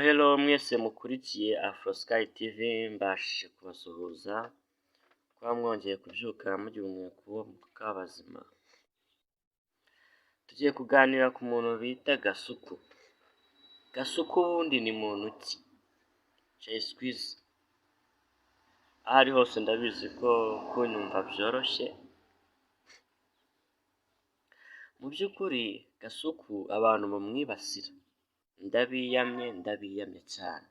Hello mwese mukurikiye Afrosky TV, mbashije kubasuhuza kuba mwongeye kubyuka mugira umwuka wo mu kabazima. Tugiye kuganira ku muntu bita Gasuku. Gasuku ubundi ni muntu ki? Jay Squeezy. Aho ari hose ndabizi ko kunyumva byoroshye. Mu by'ukuri Gasuku abantu bamwibasira ndabiyamye cyane,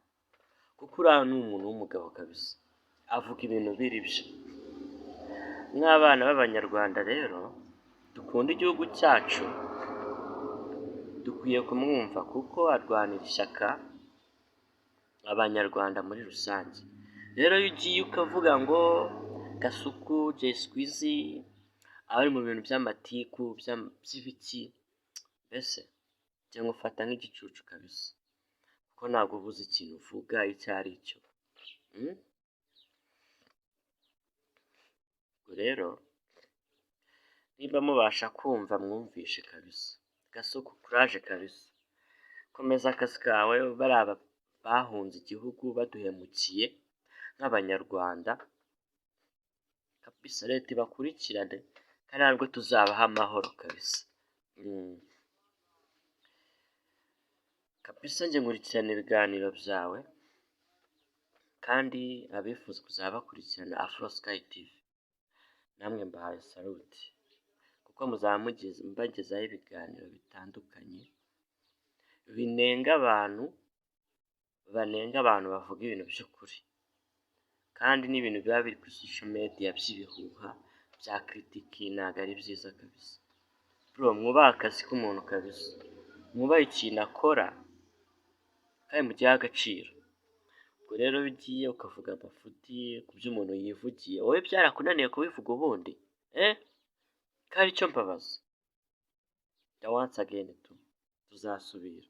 kuko uriya ni umuntu w'umugabo kabisa, avuga ibintu biri byo. Nk'abana b'abanyarwanda rero dukunda igihugu cyacu dukwiye kumwumva, kuko arwanira ishyaka abanyarwanda muri rusange. Rero iyo ugiye ukavuga ngo Gasuku, Jay Squeezy abari mu bintu by'amatiku by'ibiki, mbese cyangwa ufata nk'igicucu kabisa, kuko ntabwo ubuze ikintu uvuga icyo ari cyo. Rero niba mubasha kumva mwumvishe kabisa. Gasuku kuraje kabisa, komeza akazi kawe. Bariya bahunze igihugu baduhemukiye nk'abanyarwanda kabisa, leta ibakurikirane kandi ntabwo tuzabaha amahoro kabisa. Kabisa njye nkurikirana ibiganiro byawe, kandi abifuza kuzaba bakurikirana Afrosky TV namwe mbahaye salute, kuko muzaba mbagezaho ibiganiro bitandukanye banenga abantu bavuga ibintu by'ukuri, kandi n'ibintu biba biri kuri social media by'ibihuha bya kritiki ntabwo ari byiza kabisa. Bro, mwubahe akazi k'umuntu kabisa, mwubahe ikintu akora kandi mugihe agaciro. Ubwo rero ugiye ukavuga amafuti ku byo umuntu yivugiye, wowe byarakunaniye kubivuga ubundi ko ari cyo mbabaza. Once again tuzasubira.